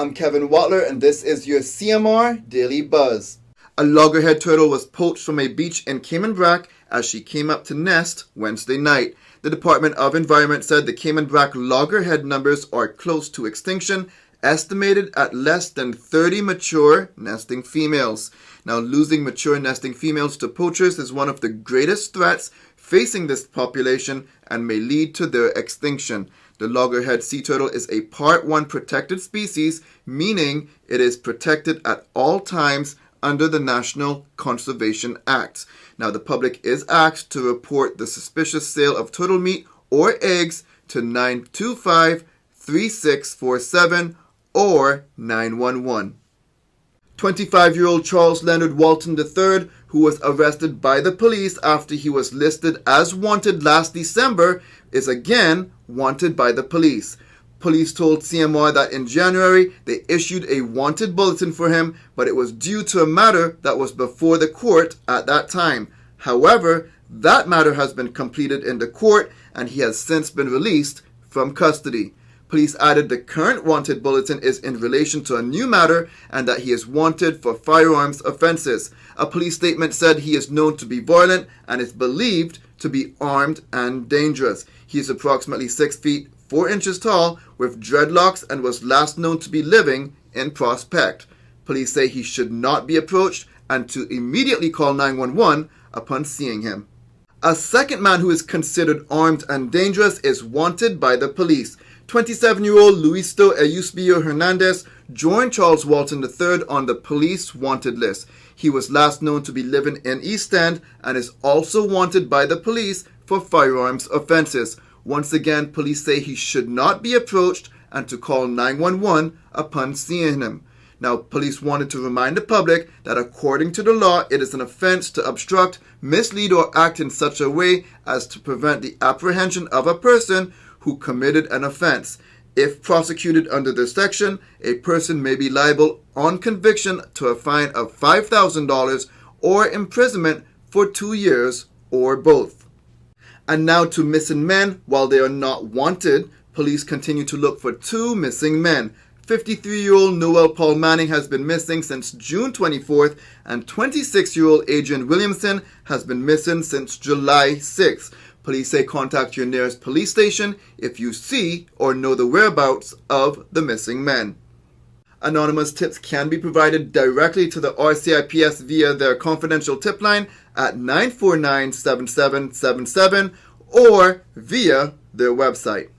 I'm Kevin Watler, and this is your CMR Daily Buzz. A loggerhead turtle was poached from a beach in Cayman Brac as she came up to nest Wednesday night. The Department of Environment said the Cayman Brac loggerhead numbers are close to extinction, estimated at less than 30 mature nesting females. Now, losing mature nesting females to poachers is one of the greatest threats facing this population and may lead to their extinction. The loggerhead sea turtle is a Part 1 protected species, meaning it is protected at all times under the National Conservation Act. Now, the public is asked to report the suspicious sale of turtle meat or eggs to 925-3647 or 911. 25-year-old Charles Leonard Walton III, who was arrested by the police after he was listed as wanted last December, is again wanted by the police. Police told CMR that in January they issued a wanted bulletin for him, but it was due to a matter that was before the court at that time. However, that matter has been completed in the court and he has since been released from custody. Police added the current wanted bulletin is in relation to a new matter and that he is wanted for firearms offenses. A police statement said he is known to be violent and is believed to be armed and dangerous. He is approximately 6 feet 4 inches tall with dreadlocks and was last known to be living in Prospect. Police say he should not be approached and to immediately call 911 upon seeing him. A second man who is considered armed and dangerous is wanted by the police. 27-year-old Luisto Eusebio Hernandez joined Charles Walton III on the police wanted list. He was last known to be living in East End and is also wanted by the police for firearms offenses. Once again, police say he should not be approached and to call 911 upon seeing him. Now, police wanted to remind the public that according to the law, it is an offense to obstruct, mislead, or act in such a way as to prevent the apprehension of a person who committed an offense. If prosecuted under this section, a person may be liable on conviction to a fine of $5,000 or imprisonment for 2 years or both. And now to missing men. While they are not wanted, police continue to look for 2 missing men. 53-year-old Noel Paul Manning has been missing since June 24th, and 26-year-old Adrian Williamson has been missing since July 6th. Police say contact your nearest police station if you see or know the whereabouts of the missing men. Anonymous tips can be provided directly to the RCIPS via their confidential tip line at 949-7777 or via their website.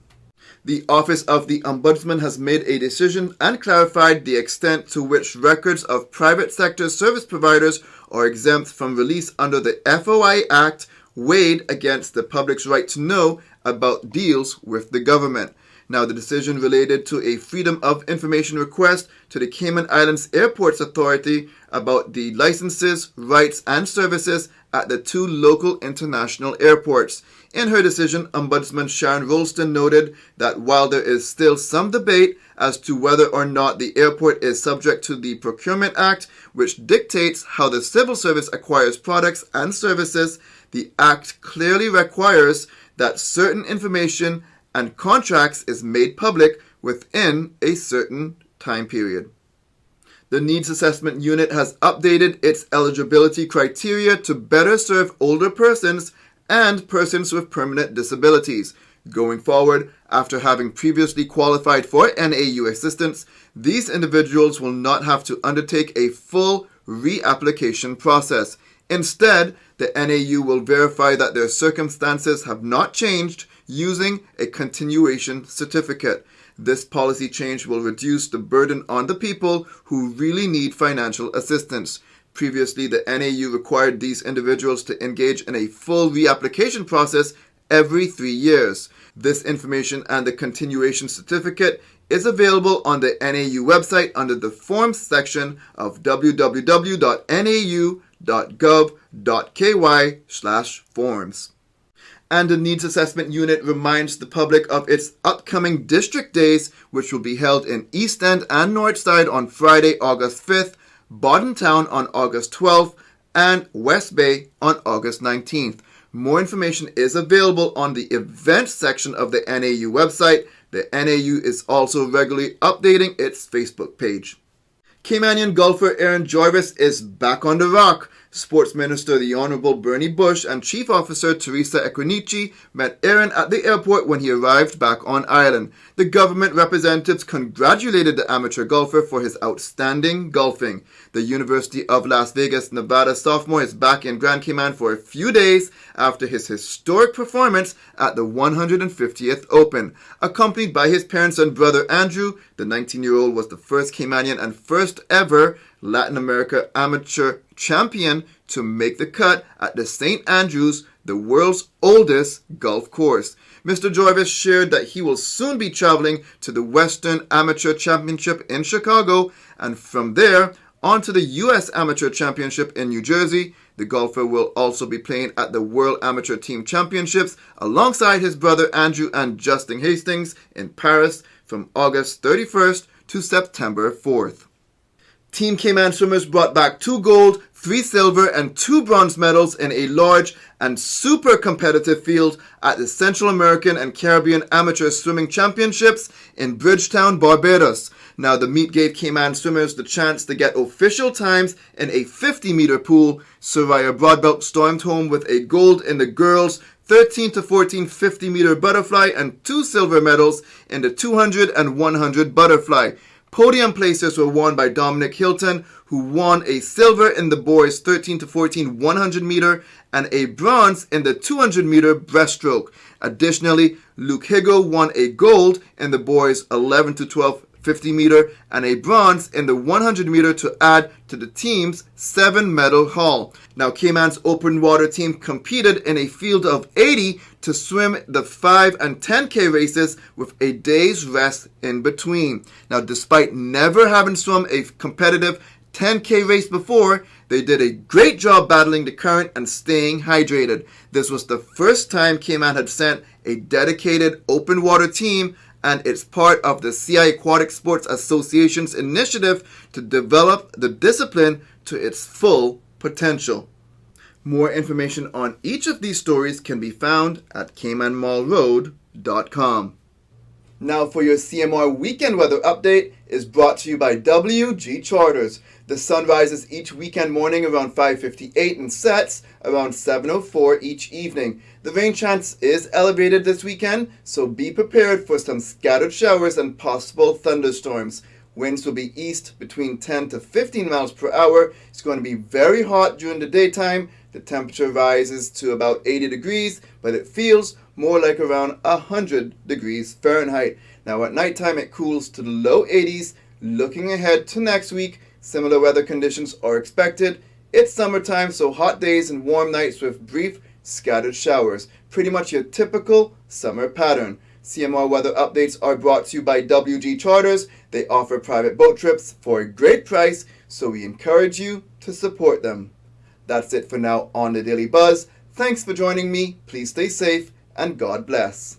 The Office of the Ombudsman has made a decision and clarified the extent to which records of private sector service providers are exempt from release under the FOI Act, weighed against the public's right to know about deals with the government. Now, the decision related to a Freedom of Information request to the Cayman Islands Airports Authority about the licenses, rights, and services at the 2 local international airports. In her decision, Ombudsman Sharon Rolston noted that while there is still some debate as to whether or not the airport is subject to the Procurement Act, which dictates how the civil service acquires products and services, the Act clearly requires that certain information and contracts is made public within a certain time period. The Needs Assessment Unit has updated its eligibility criteria to better serve older persons and persons with permanent disabilities. Going forward, after having previously qualified for NAU assistance, these individuals will not have to undertake a full reapplication process. Instead, the NAU will verify that their circumstances have not changed using a continuation certificate. This policy change will reduce the burden on the people who really need financial assistance. Previously, the NAU required these individuals to engage in a full reapplication process every 3 years. This information and the continuation certificate is available on the NAU website under the Forms section of www.nau.gov.ky/forms. And the Needs Assessment Unit reminds the public of its upcoming district days, which will be held in East End and Northside on Friday, August 5th, Bordentown on August 12th, and West Bay on August 19th. More information is available on the Events section of the NAU website The NAU is also regularly updating its Facebook page. Caymanian golfer Aaron Jarvis is back on the rock. Sports Minister the Honorable Bernie Bush and Chief Officer Teresa Ekwinichi met Aaron at the airport when he arrived back on island. The government representatives congratulated the amateur golfer for his outstanding golfing. The University of Las Vegas, Nevada sophomore is back in Grand Cayman for a few days after his historic performance at the 150th Open. Accompanied by his parents and brother Andrew, the 19-year-old was the first Caymanian and first ever Latin America amateur champion to make the cut at the St. Andrews, the world's oldest golf course. Mr. Jarvis shared that he will soon be traveling to the Western Amateur Championship in Chicago, and from there on to the U.S. Amateur Championship in New Jersey. The golfer will also be playing at the World Amateur Team Championships alongside his brother Andrew and Justin Hastings in Paris from August 31st to September 4th. Team Cayman swimmers brought back 2 gold, 3 silver, and 2 bronze medals in a large and super competitive field at the Central American and Caribbean Amateur Swimming Championships in Bridgetown, Barbados. Now, the meet gave Cayman swimmers the chance to get official times in a 50-meter pool. Soraya Broadbelt stormed home with a gold in the girls' 13 to 14 50-meter butterfly and 2 silver medals in the 200 and 100 butterfly. Podium places were won by Dominic Hilton, who won a silver in the boys' 13 to 14 100 meter and a bronze in the 200 meter breaststroke. Additionally, Luke Higo won a gold in the boys' 11 to 12 50 meter and a bronze in the 100 meter to add to the team's 7-medal haul. Now, Cayman's open water team competed in a field of 80 to swim the 5 and 10K races with a day's rest in between. Now, despite never having swum a competitive 10K race before, they did a great job battling the current and staying hydrated. This was the first time Cayman had sent a dedicated open water team, and it's part of the CI Aquatic Sports Association's initiative to develop the discipline to its full potential. More information on each of these stories can be found at CaymanMallRoad.com. Now for your CMR weekend weather update is brought to you by WG Charters. The sun rises each weekend morning around 5:58 and sets around 7:04 each evening. The rain chance is elevated this weekend, so be prepared for some scattered showers and possible thunderstorms. Winds will be east between 10 to 15 miles per hour. It's going to be very hot during the daytime. The temperature rises to about 80 degrees, but it feels more like around 100 degrees Fahrenheit. Now at nighttime it cools to the low 80s. Looking ahead to next week, similar weather conditions are expected. It's summertime, so hot days and warm nights with brief scattered showers. Pretty much your typical summer pattern. CMR weather updates are brought to you by WG Charters. They offer private boat trips for a great price, so we encourage you to support them. That's it for now on the Daily Buzz. Thanks for joining me. Please stay safe and God bless.